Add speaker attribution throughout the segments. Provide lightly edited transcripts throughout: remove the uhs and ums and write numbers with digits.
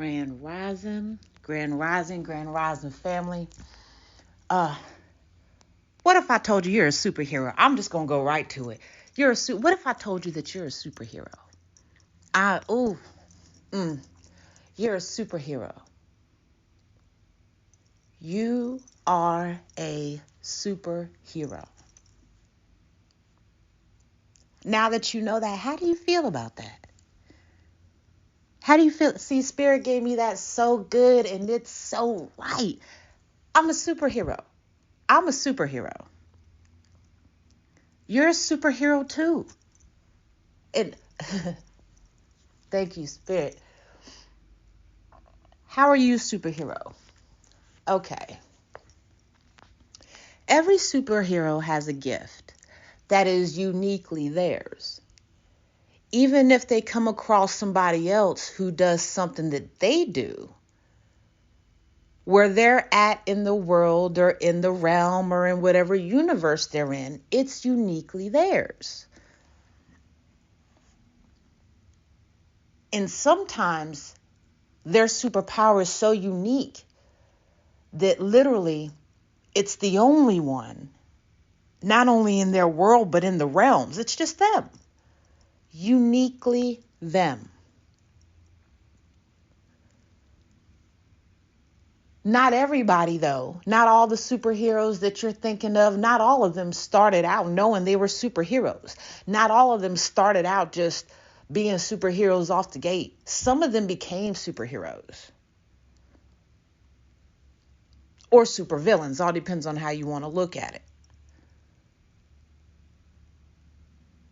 Speaker 1: Grand Rising, Grand Rising family. Uh, what if I told you you're a superhero? I'm just gonna go right to it. What if I told you that you're a superhero? I oh, mm, you're a superhero. You are a superhero. Now that you know that, how do you feel about that? How do you feel? See, Spirit gave me that so good and it's so right. I'm a superhero. I'm a superhero. You're a superhero too. And thank you, Spirit. How are you, superhero? Okay. Every superhero has a gift that is uniquely theirs. Even if they come across somebody else who does something that they do, where they're at in the world or in the realm or in whatever universe they're in, it's uniquely theirs. And sometimes their superpower is so unique that literally it's the only one, not only in their world, but in the realms. It's just them. Uniquely them. Not everybody, though. Not all the superheroes that you're thinking of, not all of them started out knowing they were superheroes. Not all of them started out just being superheroes off the gate. Some of them became superheroes. Or supervillains. All depends on how you want to look at it.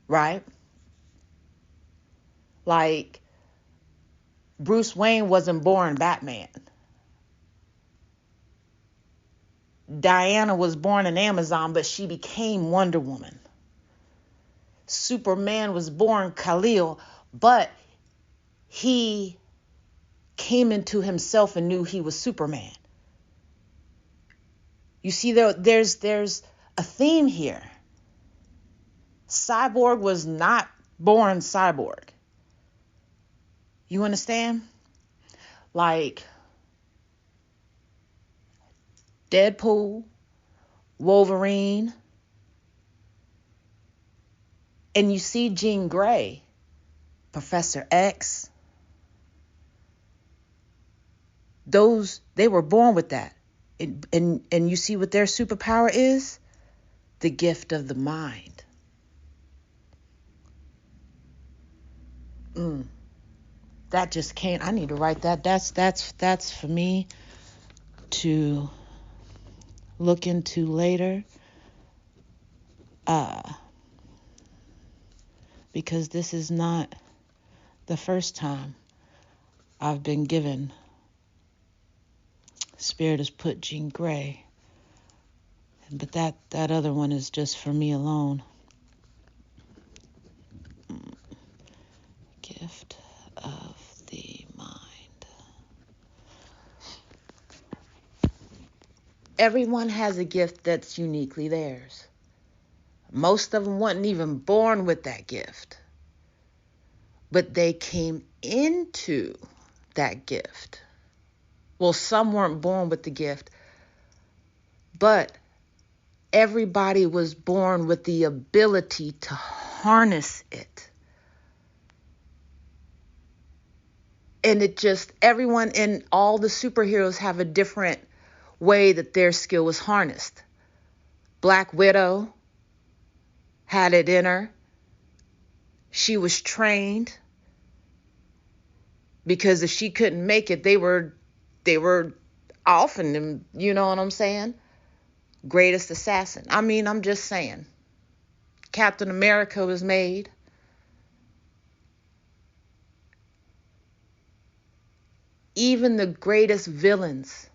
Speaker 1: Right? Like, Bruce Wayne wasn't born Batman. Diana was born an Amazon, but she became Wonder Woman. Superman was born Kal-El, but he came into himself and knew he was Superman. You see, there's a theme here. Cyborg was not born cyborg. You understand? Like Deadpool, Wolverine, and you see Jean Grey, Professor X. They were born with that. And you see what their superpower is? The gift of the mind. That just can't. I need to write that. That's for me to look into later. Because this is not the first time I've been given. Spirit has put Jean Grey. But that other one is just for me alone. Gift of the mind. Everyone has a gift that's uniquely theirs. Most of them weren't even born with that gift. But they came into that gift. Well, some weren't born with the gift, but everybody was born with the ability to harness it. And everyone and all the superheroes have a different way that their skill was harnessed. Black Widow had it in her. She was trained because if she couldn't make it, they were offing them, you know what I'm saying? Greatest assassin. I mean, I'm just saying. Captain America was made. Even the greatest villains,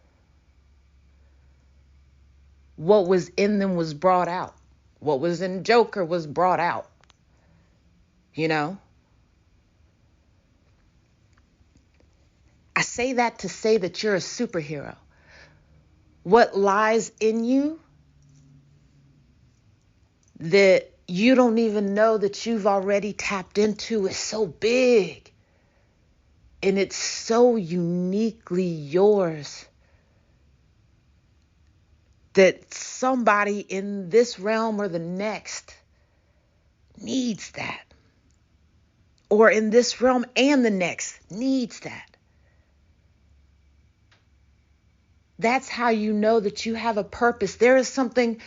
Speaker 1: what was in them was brought out. What was in Joker was brought out. You know? I say that to say that you're a superhero. What lies in you that you don't even know that you've already tapped into is so big. And it's so uniquely yours that somebody in this realm or the next needs that. Or in this realm and the next needs that. That's how you know that you have a purpose. There is something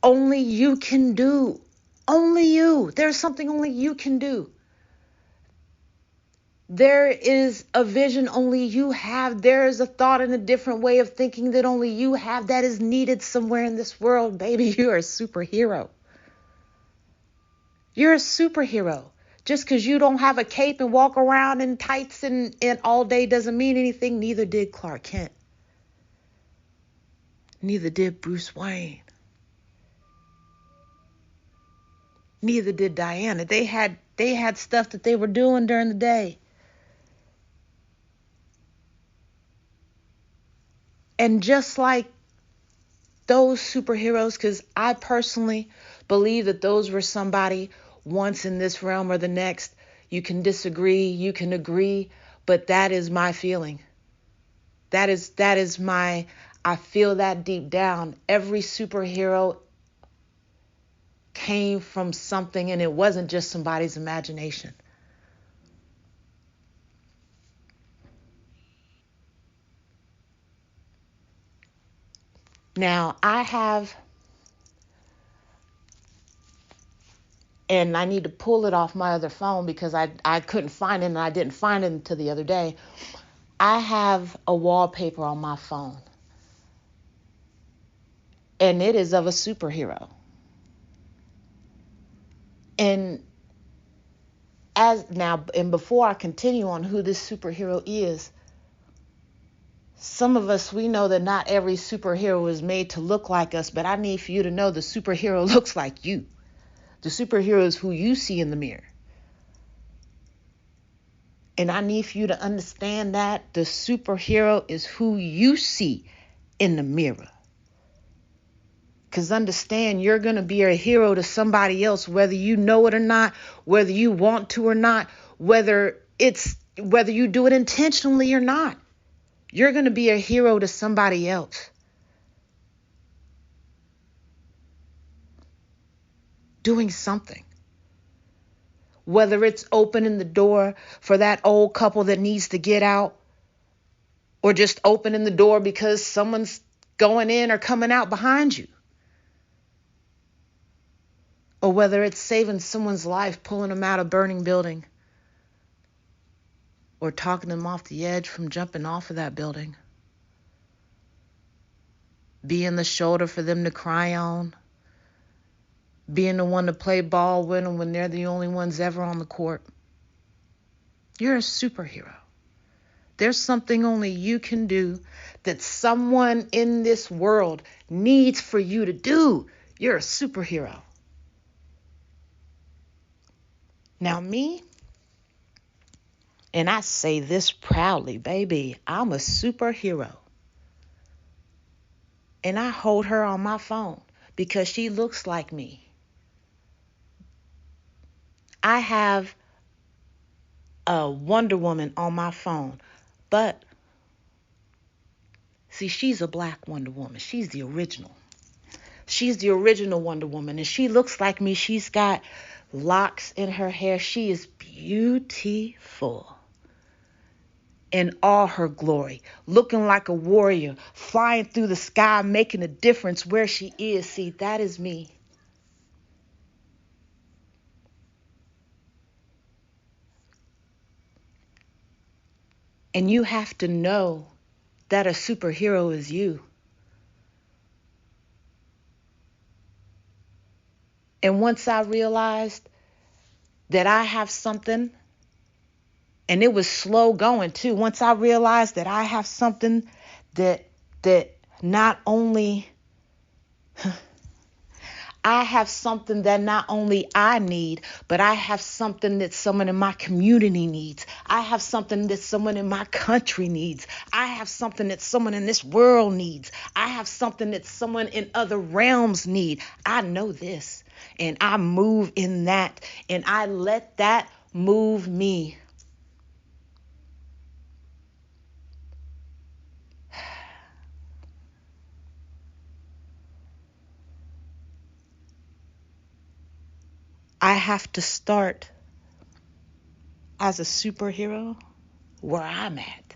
Speaker 1: only you can do. Only you. There's something only you can do. There is a vision only you have. There is a thought and a different way of thinking that only you have that is needed somewhere in this world. Baby, you're a superhero. You're a superhero. Just because you don't have a cape and walk around in tights and all day doesn't mean anything. Neither did Clark Kent. Neither did Bruce Wayne. Neither did Diana. They had stuff that they were doing during the day. And just like those superheroes, because I personally believe that those were somebody once in this realm or the next. You can disagree, you can agree, but that is my feeling. That is my, I feel that deep down. Every superhero came from something, and it wasn't just somebody's imagination. Now, and I need to pull it off my other phone because I couldn't find it, and I didn't find it until the other day. I have a wallpaper on my phone, and it is of a superhero. And before I continue on who this superhero is, some of us, we know that not every superhero is made to look like us, but I need for you to know the superhero looks like you. The superhero is who you see in the mirror. And I need for you to understand that the superhero is who you see in the mirror. Because understand, you're going to be a hero to somebody else, whether you know it or not, whether you want to or not, whether you do it intentionally or not. You're going to be a hero to somebody else. Doing something. Whether it's opening the door for that old couple that needs to get out, or just opening the door because someone's going in or coming out behind you. Or whether it's saving someone's life, pulling them out of a burning building, or talking them off the edge from jumping off of that building. Being the shoulder for them to cry on. Being the one to play ball with them when they're the only ones ever on the court. You're a superhero. There's something only you can do that someone in this world needs for you to do. You're a superhero. Now me, and I say this proudly, baby, I'm a superhero. And I hold her on my phone because she looks like me. I have a Wonder Woman on my phone, but see, she's a black Wonder Woman. She's the original. She's the original Wonder Woman, and she looks like me. She's got locks in her hair. She is beautiful in all her glory, looking like a warrior, flying through the sky, making a difference where she is. See, that is me. And you have to know that a superhero is you. And once I realized that I have something, and it was slow going too. Once I realized that I have something that not only I have something that not only I need, but I have something that someone in my community needs. I have something that someone in my country needs. I have something that someone in this world needs. I have something that someone in other realms need. I know this, and I move in that, and I let that move me. I have to start as a superhero where I'm at.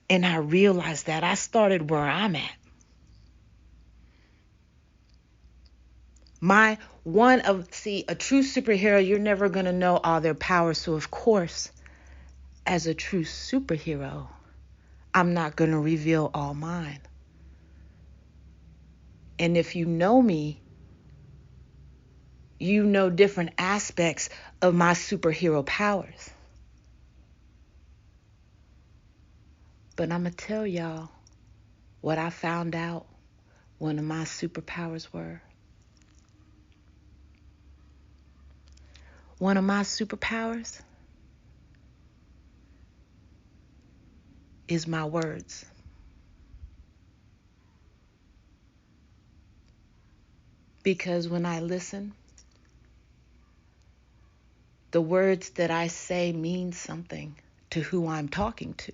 Speaker 1: And I realized that I started where I'm at. A true superhero, you're never going to know all their powers. So, of course, as a true superhero, I'm not going to reveal all mine. And if you know me, you know different aspects of my superhero powers. But I'm going to tell y'all what I found out one of my superpowers were. One of my superpowers is my words. Because when I listen, the words that I say mean something to who I'm talking to.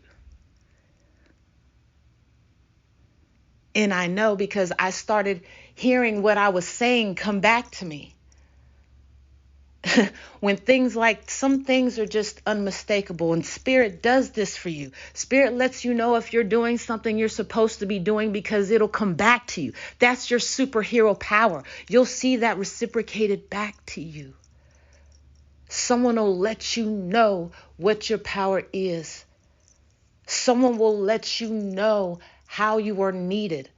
Speaker 1: And I know because I started hearing what I was saying come back to me. When some things are just unmistakable, and Spirit does this for you. Spirit lets you know if you're doing something you're supposed to be doing because it'll come back to you. That's your superhero power. You'll see that reciprocated back to you. Someone will let you know what your power is. Someone will let you know how you are needed.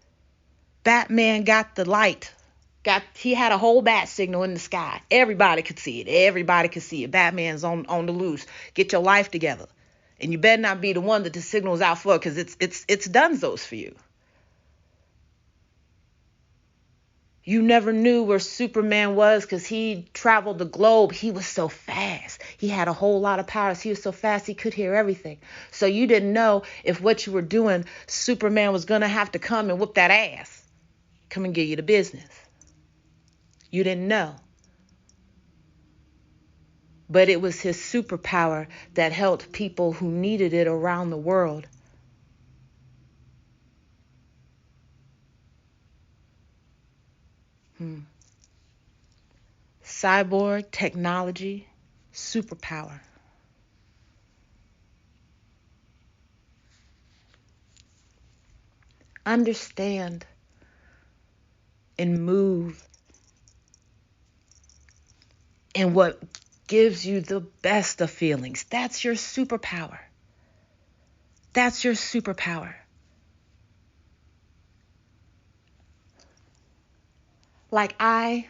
Speaker 1: Batman got the light. He had a whole bat signal in the sky. Everybody could see it. Everybody could see it. Batman's on the loose. Get your life together. And you better not be the one that the signal's out for, because it's donezo's for you. You never knew where Superman was because he traveled the globe. He was so fast. He had a whole lot of powers. He was so fast he could hear everything. So you didn't know if what you were doing, Superman was going to have to come and whoop that ass. Come and give you the business. You didn't know. But it was his superpower that helped people who needed it around the world. Cyborg technology, superpower. Understand and move in what gives you the best of feelings. That's your superpower. That's your superpower. Like, I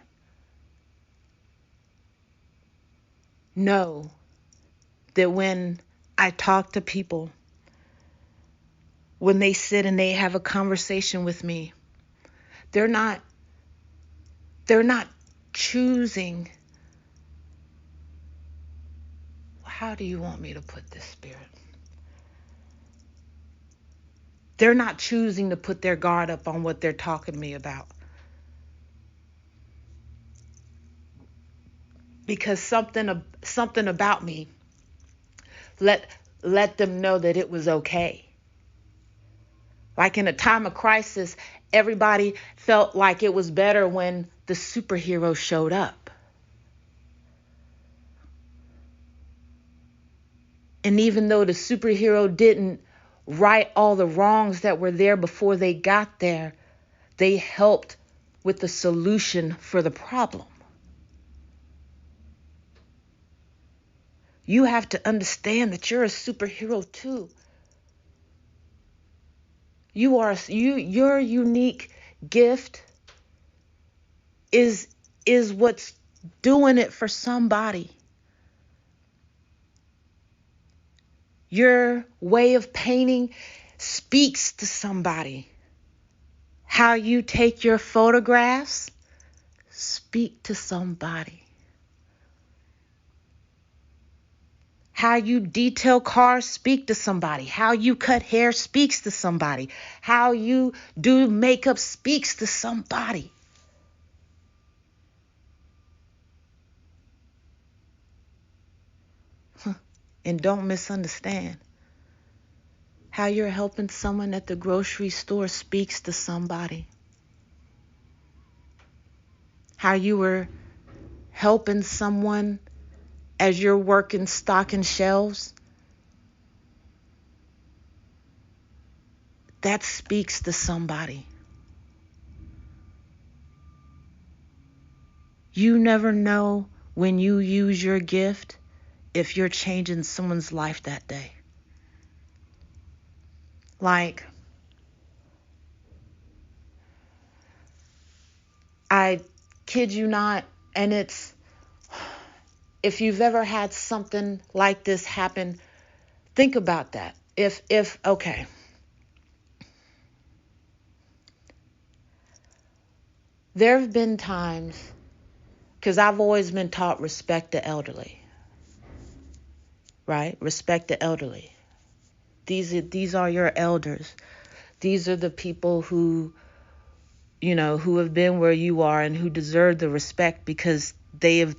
Speaker 1: know that when I talk to people, when they sit and they have a conversation with me, they're not choosing. How do you want me to put this, Spirit? They're not choosing to put their guard up on what they're talking to me about. Because something about me let them know that it was okay. Like in a time of crisis, everybody felt like it was better when the superhero showed up. And even though the superhero didn't right all the wrongs that were there before they got there, they helped with the solution for the problem. You have to understand that you're a superhero too. Your unique gift is what's doing it for somebody. Your way of painting speaks to somebody. How you take your photographs speak to somebody. How you detail cars speak to somebody. How you cut hair speaks to somebody. How you do makeup speaks to somebody. And don't misunderstand. How you're helping someone at the grocery store speaks to somebody. How you were helping someone as you're working stocking shelves, that speaks to somebody. You never know when you use your gift if you're changing someone's life that day. Like, I kid you not, and if you've ever had something like this happen, think about that. Okay. There have been times, because I've always been taught respect the elderly, right? Respect the elderly. These are your elders. These are the people who have been where you are and who deserve the respect because they have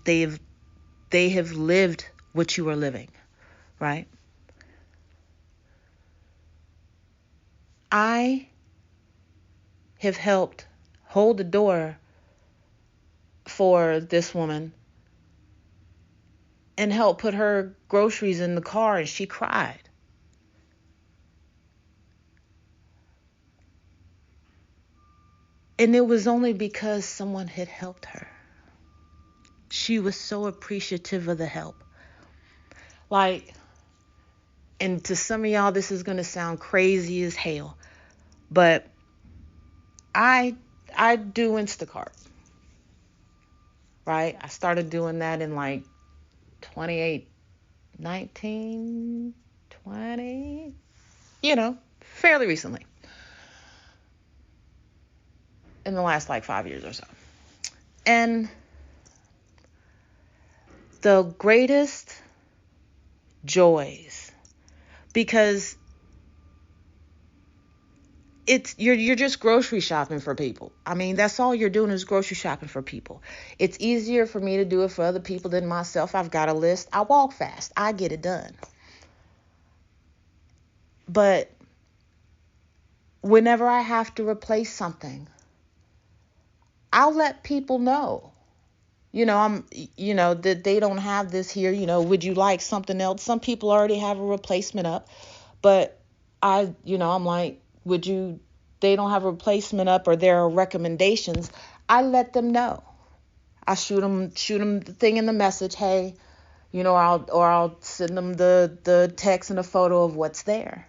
Speaker 1: lived what you are living, right? I have helped hold the door for this woman and help put her groceries in the car, and she cried. And it was only because someone had helped her. She was so appreciative of the help. Like, and to some of y'all, this is going to sound crazy as hell, but I do Instacart, right? I started doing that in like 19, 20, fairly recently. In the last like 5 years or so. And the greatest joys, because you're just grocery shopping for people. I mean, that's all you're doing is grocery shopping for people. It's easier for me to do it for other people than myself. I've got a list. I walk fast. I get it done. But whenever I have to replace something, I'll let people know. That they don't have this here. Would you like something else? Some people already have a replacement up, but I'm like, they don't have a replacement up or there are recommendations. I let them know. I shoot them the thing in the message. Hey, I'll send them the text and a photo of what's there.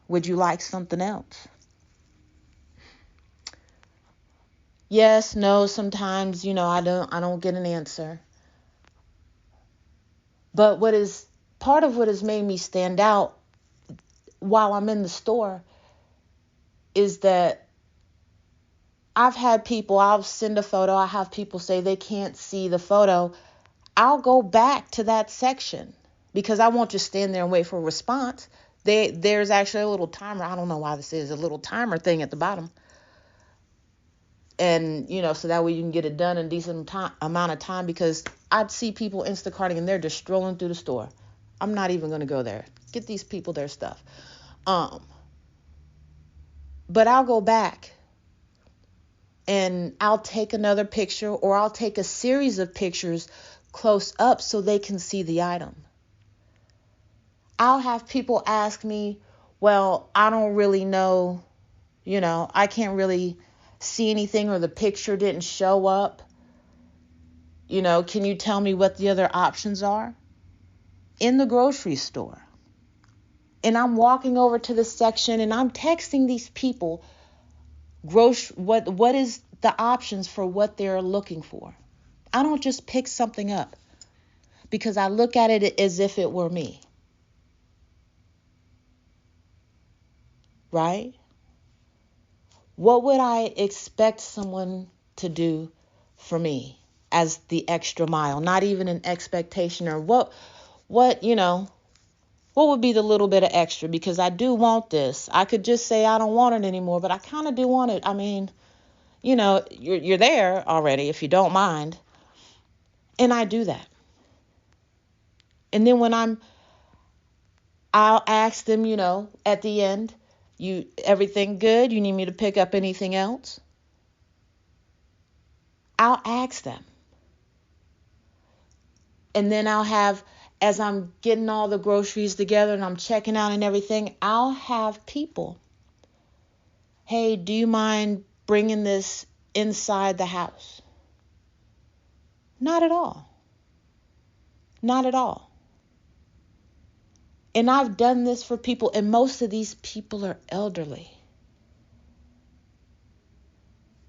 Speaker 1: Would you like something else? Yes, no, sometimes, I don't get an answer. But part of what has made me stand out while I'm in the store is that I'll send a photo. I have people say they can't see the photo. I'll go back to that section because I won't just stand there and wait for a response. There's actually a little timer. I don't know why this is a little timer thing at the bottom. And, so that way you can get it done in a decent amount of time, because I'd see people Instacarting and they're just strolling through the store. I'm not even going to go there. Get these people their stuff. But I'll go back and I'll take another picture, or I'll take a series of pictures close up so they can see the item. I'll have people ask me, well, I don't really know, I can't really see anything, or the picture didn't show up. Can you tell me what the other options are? In the grocery store. And I'm walking over to the section and I'm texting these people what is the options for what they're looking for. I don't just pick something up because I look at it as if it were me. Right? What would I expect someone to do for me as the extra mile? Not even an expectation, or what would be the little bit of extra? Because I do want this. I could just say I don't want it anymore, but I kind of do want it. I mean, you're there already if you don't mind. And I do that. And then when I'll ask them, at the end, everything good? You need me to pick up anything else? I'll ask them. And then I'll have, as I'm getting all the groceries together and I'm checking out and everything, I'll have people, hey, do you mind bringing this inside the house? Not at all. Not at all. And I've done this for people, and most of these people are elderly.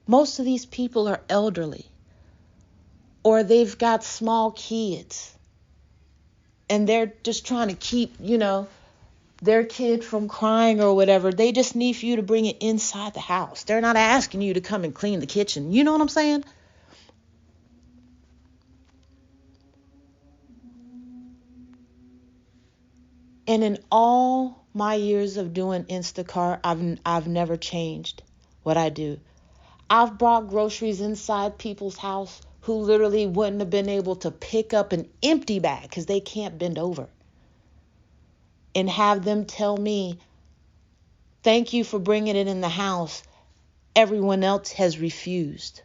Speaker 1: Most of these people are elderly, or they've got small kids, and they're just trying to keep, their kid from crying or whatever. They just need for you to bring it inside the house. They're not asking you to come and clean the kitchen. You know what I'm saying? And in all my years of doing Instacart, I've never changed what I do. I've brought groceries inside people's house who literally wouldn't have been able to pick up an empty bag because they can't bend over, and have them tell me, thank you for bringing it in the house. Everyone else has refused.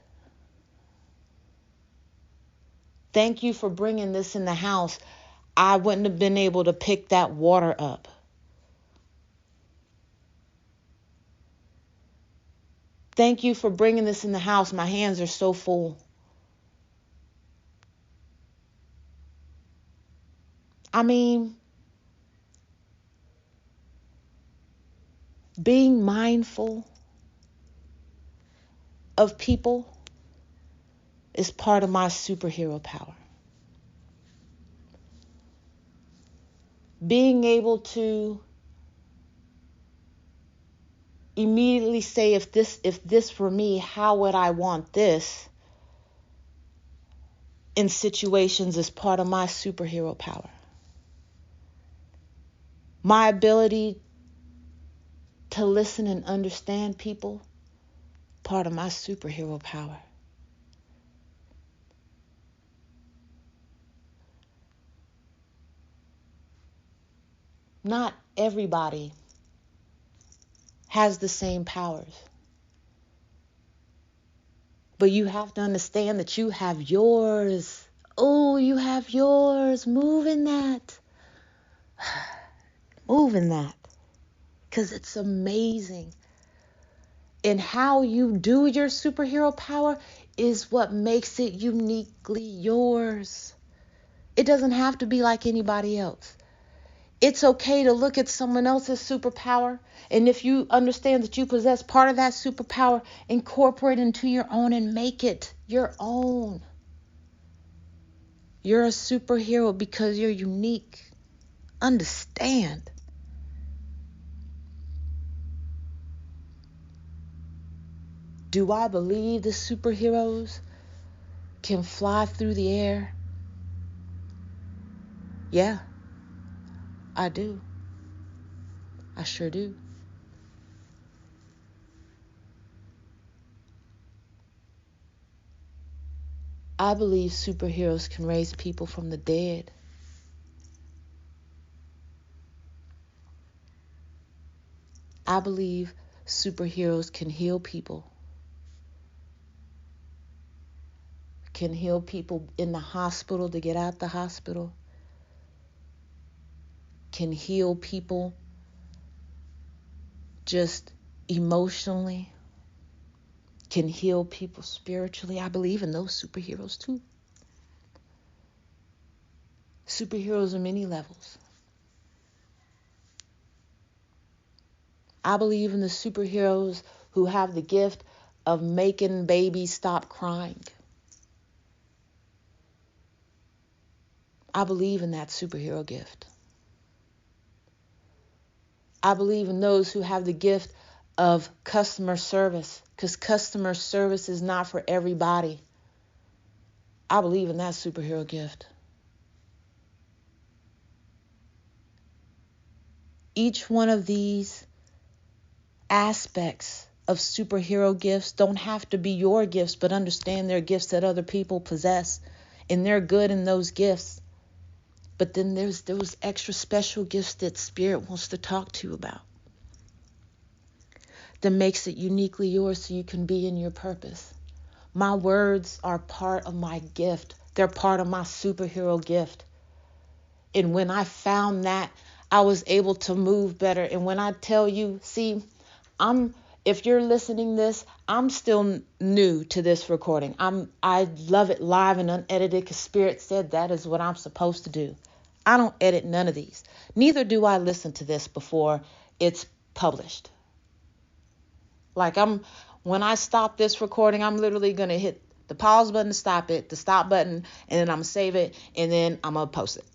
Speaker 1: Thank you for bringing this in the house. I wouldn't have been able to pick that water up. Thank you for bringing this in the house. My hands are so full. I mean, being mindful of people is part of my superhero power. Being able to immediately say, if this were me, how would I want this, in situations, is part of my superhero power. My ability to listen and understand people, part of my superhero power. Not everybody has the same powers. But you have to understand that you have yours. Oh, you have yours. Move in that. Move in that. Because it's amazing. And how you do your superhero power is what makes it uniquely yours. It doesn't have to be like anybody else. It's okay to look at someone else's superpower, and if you understand that you possess part of that superpower, incorporate it into your own and make it your own. You're a superhero because you're unique. Understand. Do I believe the superheroes can fly through the air? Yeah, I do. I sure do. I believe superheroes can raise people from the dead. I believe superheroes can heal people. Can heal people in the hospital to get out the hospital. Can heal people just emotionally. Can heal people spiritually. I believe in those superheroes too. Superheroes are many levels. I believe in the superheroes who have the gift of making babies stop crying. I believe in that superhero gift. I believe in those who have the gift of customer service, because customer service is not for everybody. I believe in that superhero gift. Each one of these aspects of superhero gifts don't have to be your gifts, but understand they're gifts that other people possess, and they're good in those gifts. But then there's those extra special gifts that Spirit wants to talk to you about, that makes it uniquely yours so you can be in your purpose. My words are part of my gift They're part of my superhero gift. And when I found that, I was able to move better. And when I tell you, see, if you're listening this, I'm still new to this recording. I love it live and unedited because Spirit said that is what I'm supposed to do. I don't edit none of these. Neither do I listen to this before it's published. Like when I stop this recording, I'm literally going to hit the pause button to stop it, the stop button, and then I'm going to save it, and then I'm going to post it.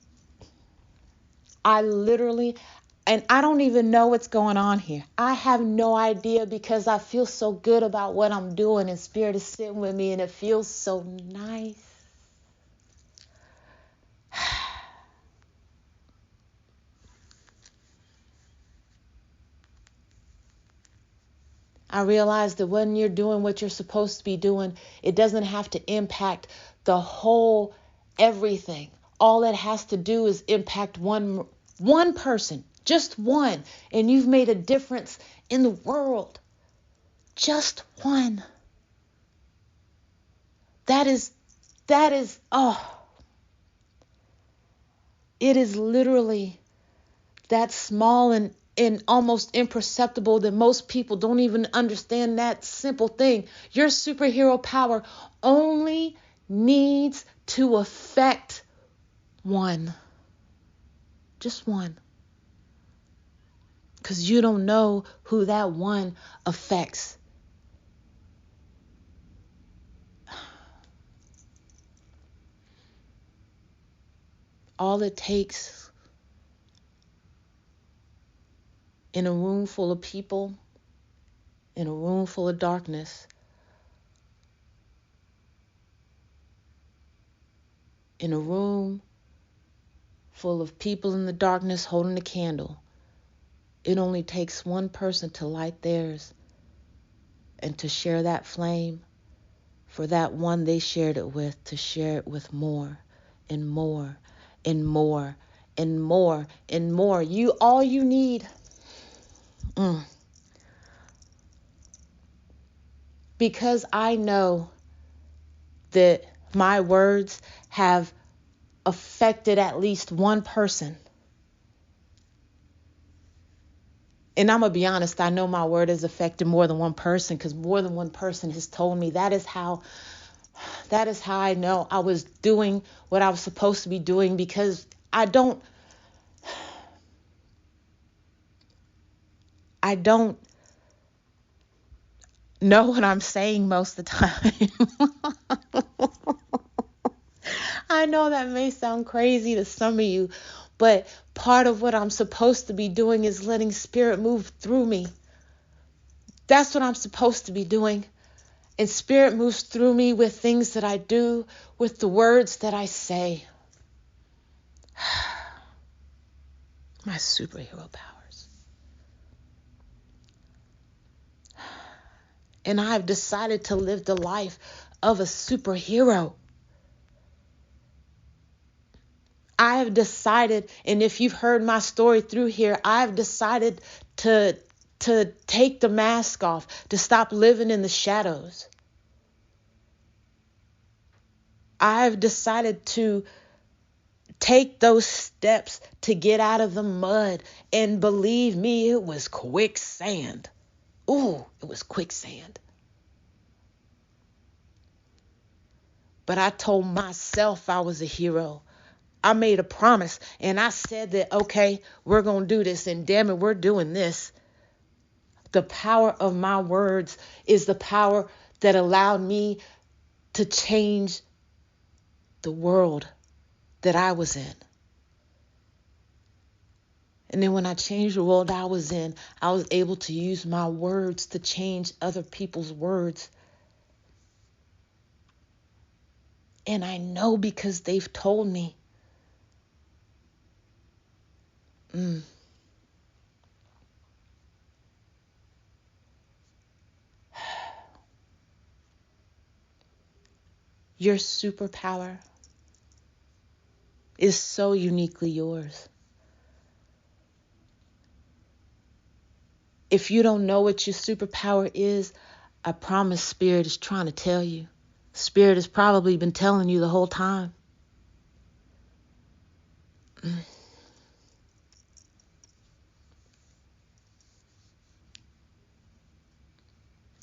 Speaker 1: And I don't even know what's going on here. I have no idea because I feel so good about what I'm doing and Spirit is sitting with me and it feels so nice. I realize that when you're doing what you're supposed to be doing, it doesn't have to impact the whole everything. All it has to do is impact one person, just one, and you've made a difference in the world. Just one. That is, it is literally that small and almost imperceptible that most people don't even understand that simple thing. Your superhero power only needs to affect one. Just one. Because you don't know who that one affects. All it takes in a room full of people, in a room full of darkness, in a room full of people in the darkness holding a candle, it only takes one person to light theirs and to share that flame for that one they shared it with to share it with more and more and more and more and more. All you need. Because I know that my words have affected at least one person. And I'm going to be honest, I know my word has affected more than one person because more than one person has told me that is how I know I was doing what I was supposed to be doing, because I don't know what I'm saying most of the time. I know that may sound crazy to some of you, but part of what I'm supposed to be doing is letting Spirit move through me. That's what I'm supposed to be doing. And Spirit moves through me with things that I do, with the words that I say. My superhero powers. And I've decided to live the life of a superhero. I have decided, and if you've heard my story through here, I've decided to take the mask off, to stop living in the shadows. I've decided to take those steps to get out of the mud. And believe me, it was quicksand. Ooh, it was quicksand. But I told myself I was a hero. I made a promise and I said that, okay, we're going to do this, and damn it, we're doing this. The power of my words is the power that allowed me to change the world that I was in. And then when I changed the world I was in, I was able to use my words to change other people's words. And I know because they've told me. Your superpower is so uniquely yours. If you don't know what your superpower is, I promise Spirit is trying to tell you. Spirit has probably been telling you the whole time.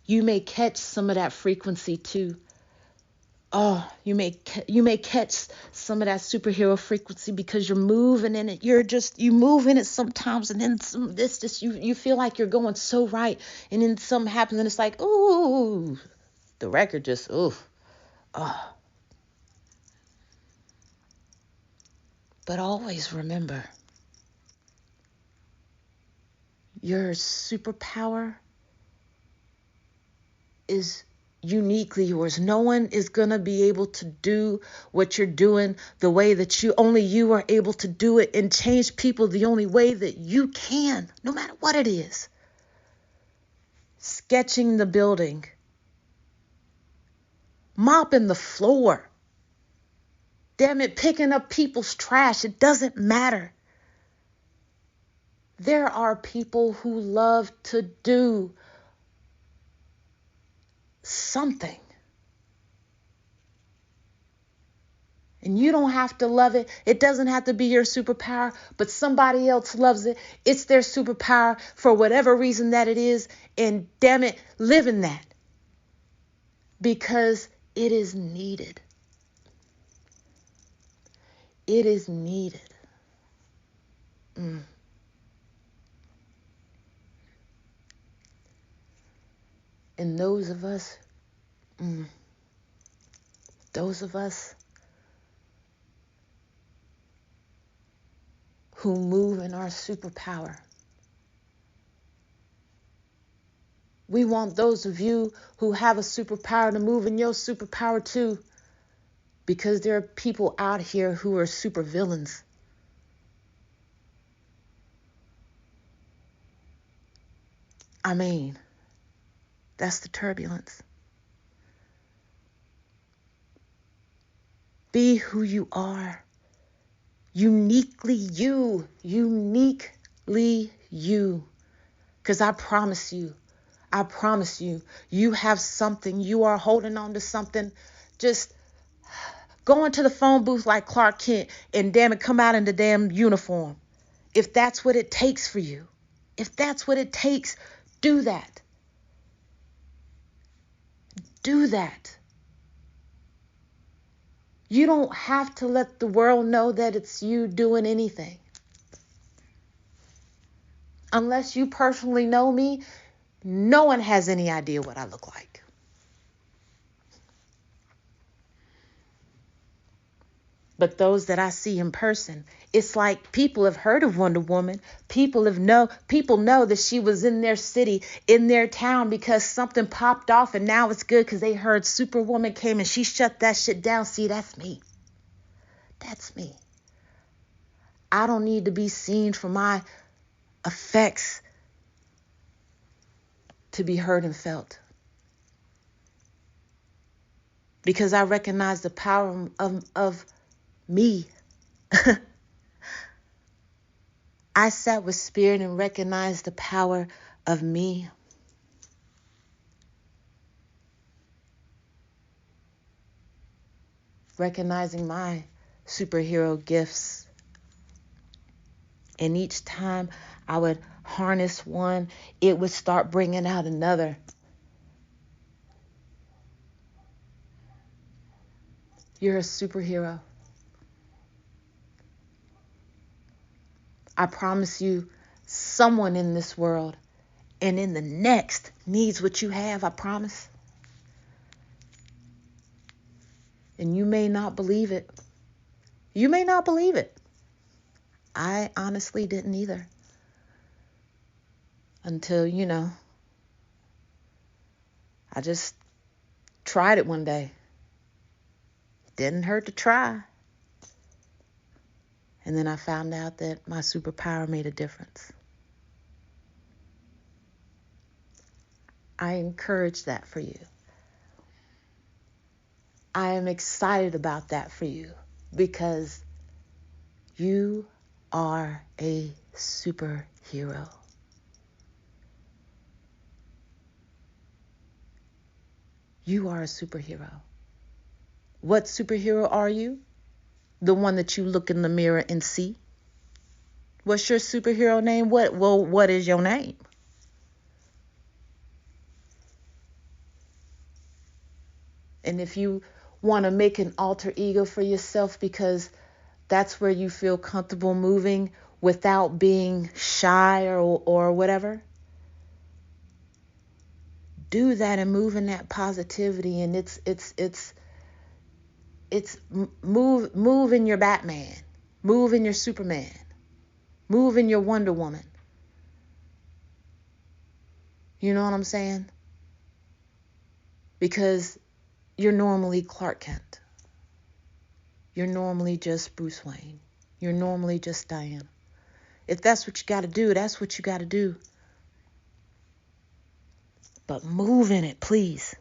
Speaker 1: You may catch some of that frequency too. Oh, you may catch some of that superhero frequency because you're moving in it. You move in it sometimes, and then you feel like you're going so right, and then something happens, and it's like, ooh, the record just oh. But always remember, your superpower is uniquely yours. No one is going to be able to do what you're doing the way that only you are able to do it, and change people the only way that you can, no matter what it is. Sketching the building, mopping the floor, damn it, picking up people's trash. It doesn't matter. There are people who love to do something. And you don't have to love it. It doesn't have to be your superpower, but somebody else loves it. It's their superpower for whatever reason that it is. And damn it, live in that. Because it is needed. It is needed. And those of us who move in our superpower, we want those of you who have a superpower to move in your superpower too, because there are people out here who are super villains. I mean, that's the turbulence. Be who you are. Uniquely you. Uniquely you. Because I promise you, you have something. You are holding on to something. Just go into the phone booth like Clark Kent and damn it, come out in the damn uniform. If that's what it takes for you. If that's what it takes, do that. Do that. You don't have to let the world know that it's you doing anything. Unless you personally know me, no one has any idea what I look like. But those that I see in person, it's like people have heard of Wonder Woman. People know that she was in their city, in their town, because something popped off, and now it's good because they heard Superwoman came and she shut that shit down. See, that's me. That's me. I don't need to be seen for my effects to be heard and felt. Because I recognize the power of me. I sat with Spirit and recognized the power of me. Recognizing my superhero gifts. And each time I would harness one, it would start bringing out another. You're a superhero. I promise you, someone in this world and in the next needs what you have, I promise. And you may not believe it. You may not believe it. I honestly didn't either. Until, I just tried it one day. It didn't hurt to try. And then I found out that my superpower made a difference. I encourage that for you. I am excited about that for you because you are a superhero. You are a superhero. What superhero are you? The one that you look in the mirror and see? What's your superhero name? What is your name? And if you want to make an alter ego for yourself because that's where you feel comfortable moving without being shy or whatever, do that and move in that positivity. And it's move in your Batman, move in your Superman, move in your Wonder Woman. You know what I'm saying? Because you're normally Clark Kent. You're normally just Bruce Wayne. You're normally just Diana. If that's what you got to do, that's what you got to do. But move in it, please.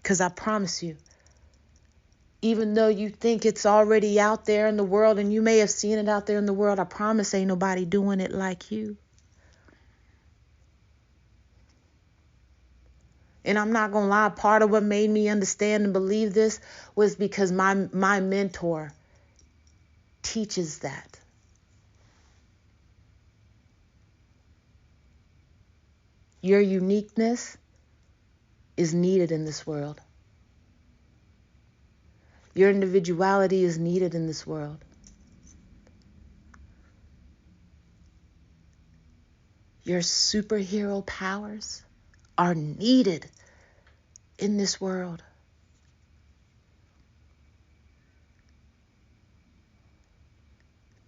Speaker 1: Because I promise you, even though you think it's already out there in the world and you may have seen it out there in the world, I promise ain't nobody doing it like you. And I'm not going to lie, part of what made me understand and believe this was because my mentor teaches that. Your uniqueness is needed in this world. Your individuality is needed in this world. Your superhero powers are needed in this world.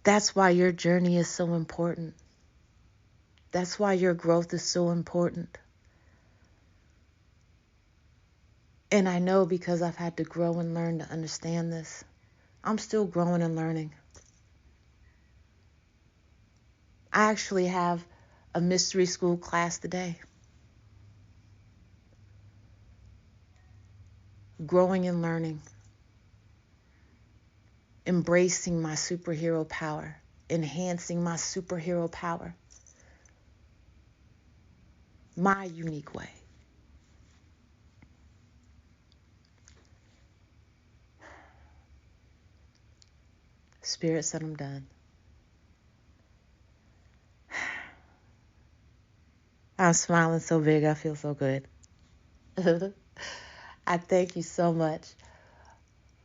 Speaker 1: That's why your journey is so important. That's why your growth is so important. And I know because I've had to grow and learn to understand this. I'm still growing and learning. I actually have a mystery school class today. Growing and learning. Embracing my superhero power. Enhancing my superhero power. My unique way. Spirit said I'm done. I'm smiling so big, I feel so good. I thank you so much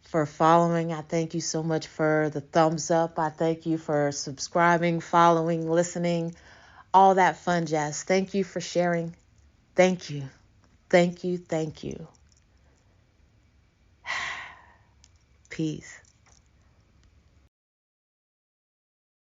Speaker 1: for following. I thank you so much for the thumbs up. I thank you for subscribing, following, listening, all that fun jazz. Thank you for sharing. Thank you. Thank you. Thank you. Peace.